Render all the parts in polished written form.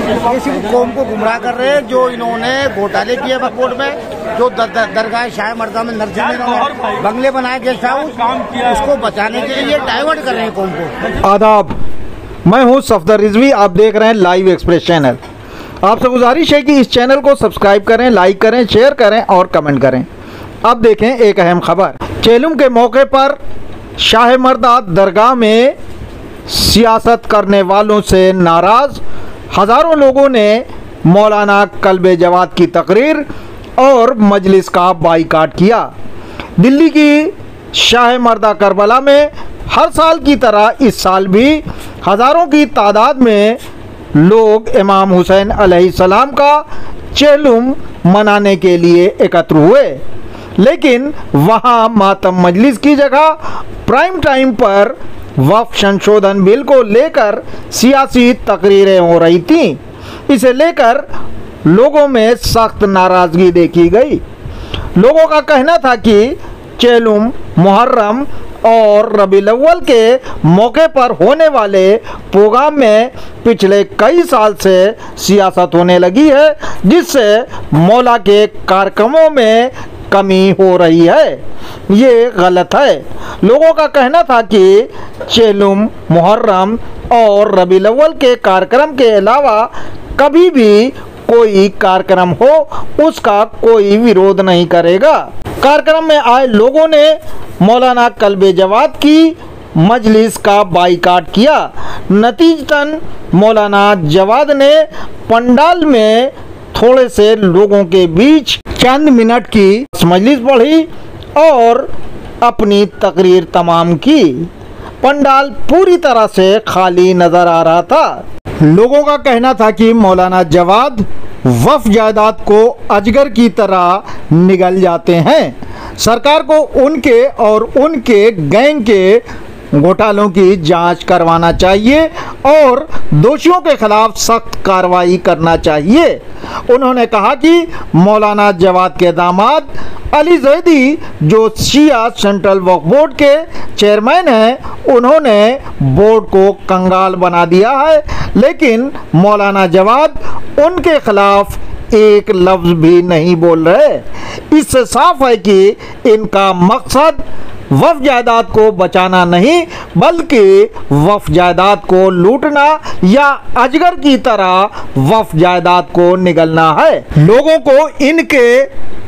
ये सिर्फ कौम को गुमराह कर रहे हैं। जो इन्होंने घोटाले किए वक्फ बोर्ड में, जो दरगाह शाह मर्दा में नरसिंह में इन्होंने बंगले बनाए गेस्ट हाउस, उसको बचाने के लिए डाइवर्ट कर रहे हैं कौम को। आदाब, मैं हूं सफदर रिजवी, आप देख रहे हैं लाइव एक्सप्रेस चैनल। आपसे गुजारिश है कि इस चैनल को सब्सक्राइब करें, लाइक करें, शेयर करें और कमेंट करें। अब देखें एक अहम खबर। चेलुम के मौके पर शाह मर्दा दरगाह में सियासत करने वालों से नाराज हजारों लोगों ने मौलाना कल्बे जवाद की तकरीर और मजलिस का बाइकाट किया। दिल्ली की शाह मर्दा करबला में हर साल की तरह इस साल भी हजारों की तादाद में लोग इमाम हुसैन अलैहिस्सलाम का चेलुम मनाने के लिए एकत्र हुए, लेकिन वहां मातम मजलिस की जगह प्राइम टाइम पर वक्फ संशोधन बिल को लेकर सियासी तकरीरें हो रही थीं। इसे लेकर लोगों में सख्त नाराजगी देखी गई। लोगों का कहना था कि चेलुम, मुहर्रम और रबीउल अव्वल के मौके पर होने वाले प्रोग्राम में पिछले कई साल से सियासत होने लगी है, जिससे मौला के कार्यक्रमों में कमी हो रही है। ये गलत है। लोगों का कहना था कि चेलुम, मुहर्रम और रबीउल अव्वल के कार्यक्रम के अलावा कभी भी कोई कार्यक्रम हो उसका कोई विरोध नहीं करेगा। कार्यक्रम में आए लोगों ने मौलाना कल्बे जवाद की मजलिस का बाइकाट किया। नतीजतन मौलाना जवाद ने पंडाल में थोड़े से लोगों के बीच चंद मिनट की मजलिस पढ़ी और अपनी तकरीर तमाम की। पंडाल पूरी तरह से खाली नजर आ रहा था। लोगों का कहना था कि मौलाना जवाद वक्फ जायदाद को अजगर की तरह निगल जाते हैं। सरकार को उनके और उनके गैंग के घोटालों की जांच करवाना चाहिए और दोषियों के खिलाफ सख्त कार्रवाई करना चाहिए। उन्होंने कहा कि मौलाना जवाद के दामाद अली जैदी, जो शिया सेंट्रल वक्फ बोर्ड के चेयरमैन हैं, उन्होंने बोर्ड को कंगाल बना दिया है, लेकिन मौलाना जवाद उनके खिलाफ एक लफ्ज भी नहीं बोल रहे। इससे साफ है कि इनका मकसद वक्फ जायदाद को बचाना नहीं, बल्कि वक्फ जायदाद को लूटना या अजगर की तरह वक्फ जायदाद को निगलना है। लोगों को इनके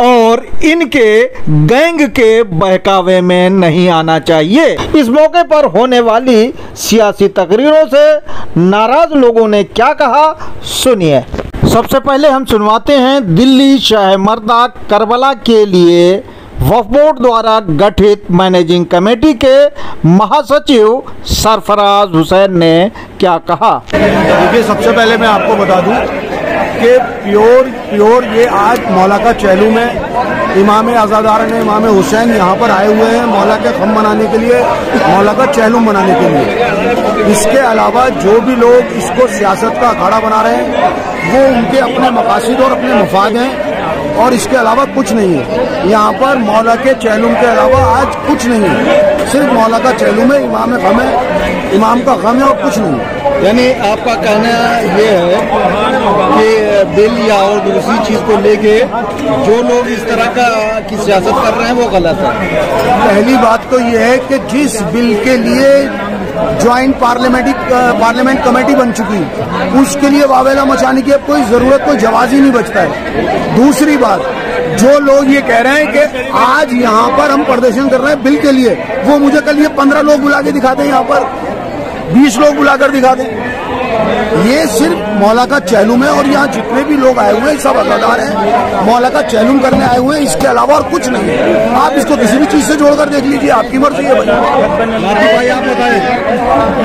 और इनके गैंग के बहकावे में नहीं आना चाहिए। इस मौके पर होने वाली सियासी तकरीरों से नाराज लोगों ने क्या कहा, सुनिए। सबसे पहले हम सुनवाते हैं दिल्ली शाह मर्दा करबला के लिए वक्फ बोर्ड द्वारा गठित मैनेजिंग कमेटी के महासचिव सरफराज हुसैन ने क्या कहा। देखिए, सबसे पहले मैं आपको बता दूं कि प्योर ये आज मौला का चेलुम है। इमाम आज़ादार ने इमाम हुसैन यहाँ पर आए हुए हैं मौला के खम मनाने के लिए, मौला का चेलुम मनाने के लिए। इसके अलावा जो भी लोग इसको सियासत का अखाड़ा बना रहे हैं वो उनके अपने मकासद और अपने मफाद हैं, और इसके अलावा कुछ नहीं है। यहाँ पर मौला के चेलुम के अलावा आज कुछ नहीं है, सिर्फ मौला का चेलुम है, इमाम गम है, इमाम का गम है और कुछ नहीं है। यानी आपका कहना ये है कि बिल या और दूसरी चीज को लेके जो लोग इस तरह की सियासत कर रहे हैं वो गलत है। पहली बात तो ये है कि जिस बिल के लिए ज्वाइंट पार्लियामेंट कमेटी बन चुकी, उसके लिए वावेला मचाने की अब कोई जरूरत, कोई जवाब ही नहीं बचता है। दूसरी बात, जो लोग ये कह रहे हैं कि आज यहाँ पर हम प्रदर्शन कर रहे हैं बिल के लिए, वो मुझे कल ये 15 लोग बुला के दिखा दें, यहाँ पर 20 लोग बुलाकर दिखा दें। ये सिर्फ मौला का चेलुम है और यहाँ जितने भी लोग आए हुए हैं सब अज़ादार हैं, मौला का चेलुम करने आए हुए हैं, इसके अलावा और कुछ नहीं है। आप इसको किसी भी चीज से जोड़कर देख लीजिए, आपकी मर्जी है भाई। आप बताइए,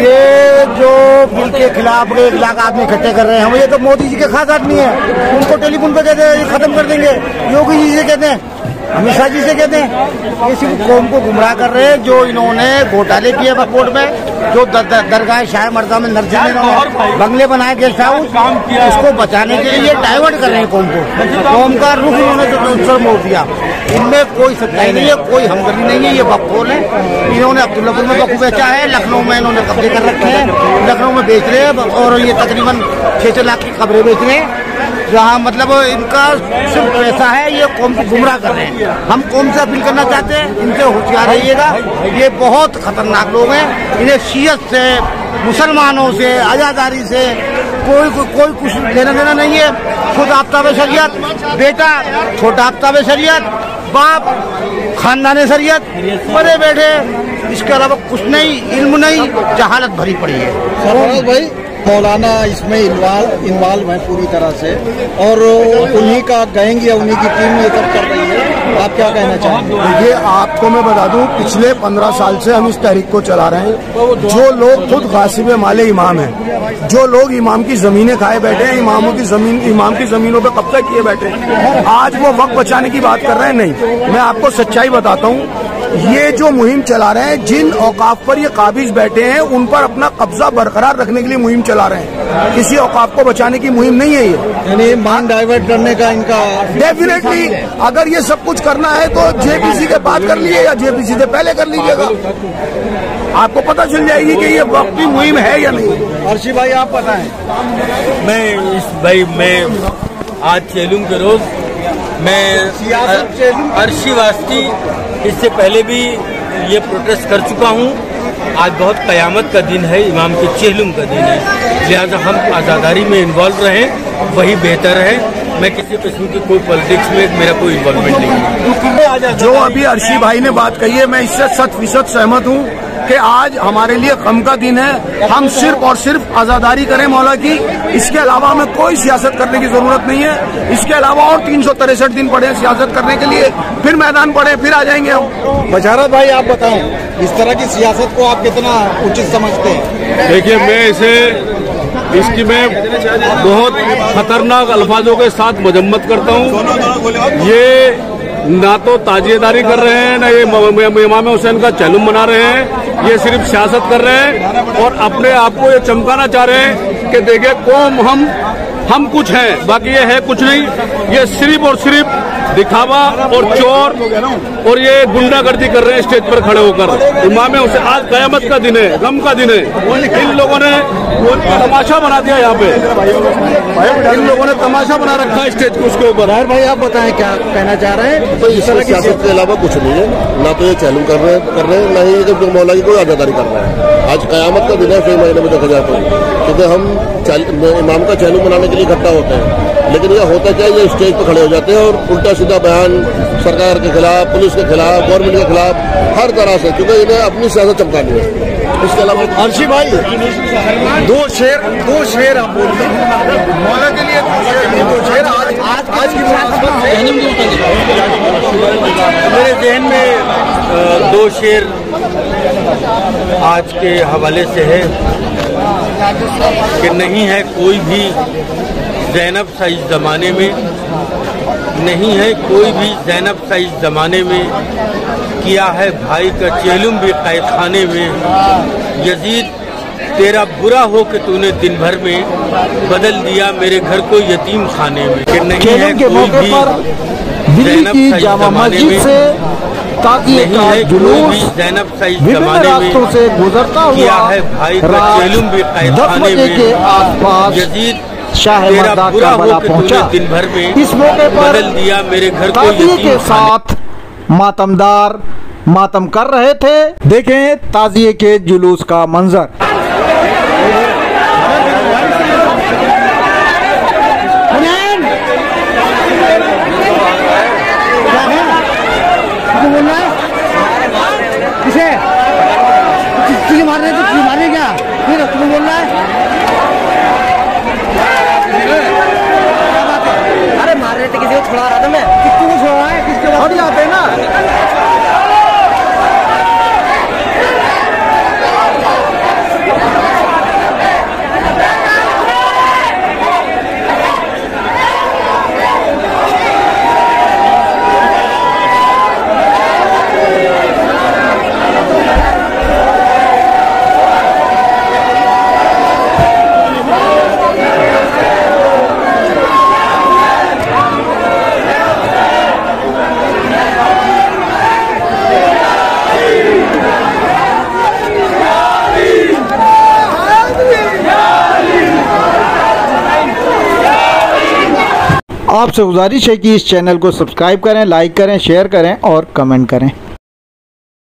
ये जो बिल के खिलाफ 1 लाख आदमी इकट्ठे कर रहे हैं, ये तो मोदी जी के खास आदमी है, उनको टेलीफोन पे कहते हैं खत्म कर देंगे, योगी जी से कहते हैं, अमित शाह जी से कहते हैं। ये सिर्फ कौम को गुमराह कर रहे हैं। जो इन्होंने घोटाले किए वक्फ बोर्ड में, जो दरगाह शाह मर्दा में नरसिंह में इन्होंने बंगले बनाए गेस्ट हाउस, उसको बचाने के लिए डाइवर्ट कर रहे हैं कौम को। कौम का रुख इन्होंने मोड़ दिया। इनमें कोई सच्चाई नहीं है, कोई हमदर्दी नहीं है। ये बकफोल है। इन्होंने अब्दुल्लापुर में बकू बेचा है, लखनऊ में इन्होंने कब्जे कर रखे हैं, लखनऊ में बेच रहे हैं और ये तकरीबन 6 लाख की खबरें बेच रहे हैं, जहाँ मतलब इनका सिर्फ पैसा है। ये कौम को गुमराह कर रहे हैं। हम कौम से अपील करना चाहते हैं, इनसे होशियार रहिएगा। ये बहुत खतरनाक लोग हैं। इन्हें शियत से, मुसलमानों से, आजादारी से कोई कुछ लेना देना नहीं है। खुद आफ्ताब शरीयत, बेटा छोटा आफ्ताब शरीयत, बाप खानदान शरीयत, बड़े बैठे, इसके अलावा कुछ नहीं, इल्म नहीं, जहालत भरी पड़ी है। सरफराज भाई, मौलाना इसमें इन्वॉल्व है पूरी तरह से, और उन्हीं का कहेंगे, उन्हीं की टीम ये सब कर रही है। आप क्या कहना चाहेंगे? देखिए, आपको मैं बता दूं, पिछले 15 साल से हम इस तहरीक को चला रहे हैं। जो लोग खुद गासिब माले इमाम हैं, जो लोग इमाम की जमीनें खाए बैठे हैं, इमाम की जमीनों पे कब्जा किए बैठे हैं, आज वो वक्त बचाने की बात कर रहे हैं। नहीं, मैं आपको सच्चाई बताता हूँ। ये जो मुहिम चला रहे हैं, जिन औकाफ पर ये काबिज बैठे हैं, उन पर अपना कब्जा बरकरार रखने के लिए मुहिम चला रहे हैं। किसी औकाफ को बचाने की मुहिम नहीं है ये। यानी माइंड डाइवर्ट करने का इनका डेफिनेटली, अगर ये सब कुछ करना है तो जेपीसी के बाद कर लीजिए या जेपीसी से पहले कर लीजिएगा। आपको पता चल जाएगी कि ये वक्ती मुहिम है या नहीं। अर्शी भाई, आप बताएं। मैं आज चेलुम के रोज मैं अर्शी वास्ती इससे पहले भी ये प्रोटेस्ट कर चुका हूँ। आज बहुत कयामत का दिन है, इमाम के चेहलुम का दिन है, लिहाजा हम आज़ादारी में इन्वॉल्व रहें, वही बेहतर है। मैं किसी किस्म की कोई पॉलिटिक्स में मेरा कोई इन्वॉल्वमेंट नहीं है। जो अभी अर्शी भाई ने बात कही है, मैं इससे 100% सहमत हूँ कि आज हमारे लिए गम का दिन है। हम सिर्फ और सिर्फ आज़ादारी करें मौला की, इसके अलावा हमें कोई सियासत करने की जरूरत नहीं है। इसके अलावा और 363 दिन पड़े सियासत करने के लिए, फिर मैदान पड़े, फिर आ जाएंगे हम। बशारत भाई, आप बताएं, इस तरह की सियासत को आप कितना उचित समझते हैं? देखिए, मैं इसकी मैं बहुत खतरनाक अल्फाजों के साथ मजम्मत करता हूँ। ये ना तो ताजियेदारी कर रहे हैं, ना ये इमाम हुसैन का चैलुम बना रहे हैं। ये सिर्फ सियासत कर रहे हैं और अपने आप को ये चमकाना चाह रहे हैं कि देखिए कौम हम कुछ हैं, बाकी ये है कुछ नहीं। ये सिर्फ और सिर्फ दिखावा और चोर और ये गुंडागर्दी कर रहे हैं स्टेज पर खड़े होकर। इमाम हुसैन, आज कयामत का दिन है, गम का दिन है। इन लोगों ने तमाशा बना दिया यहाँ पे, इन लोगों ने तमाशा बना रखा है स्टेज को, उसके ऊपर। भाई, आप बताएं क्या कहना चाह रहे हैं? तो इस तरह की सियासत के अलावा कुछ नहीं है। ना तो ये चैलुम कर रहे हैं, ना ही ये मौला की कोई आज़ादारी कर रहा है। आज कयामत का दिन है, कई महीने में देखा जाए तो, क्योंकि हम इमाम का चैलुम बनाने के लिए इकट्ठा होते हैं, लेकिन ये होता क्या है, ये स्टेज पर खड़े हो जाते हैं और उल्टा सीधा बयान सरकार के खिलाफ, पुलिस के खिलाफ, गवर्नमेंट के खिलाफ, हर तरह से, क्योंकि इन्हें अपनी सियासत चमकानी है। इसके अलावा अर्शी भाई, दो शेर आप बोलिए मौला के लिए। दो शेर आज की मेरे जहन में 2 शेर आज के हवाले से है कि नहीं है कोई भी ज़ैनब सा इस ज़माने में, नहीं है कोई भी ज़ैनब सा इस ज़माने में, किया है भाई का चेलुम भी कैद खाने में। यजीद तेरा बुरा हो कि तूने दिन भर में बदल दिया मेरे घर को यतीम खाने में। कि नहीं है कोई भी दिल्ली की जामा मस्जिद से ताज़िए का जुलूस विभिन्न रास्तों से गुजरता हुआ रात 10 बजे के आसपास शाह मर्दा करबला पहुंचा। इस मौके पर ताज़िए के साथ मातमदार मातम कर रहे थे। देखें ताज़िए के जुलूस का मंजर। मारने क्या फिर तुम बोल रहा है? अरे मार रहे थे, किसी को छोड़ा रहा था मैं। किसको छोड़ा है? किसके बाद आते हैं ना। आपसे गुजारिश है कि इस चैनल को सब्सक्राइब करें, लाइक करें, शेयर करें और कमेंट करें।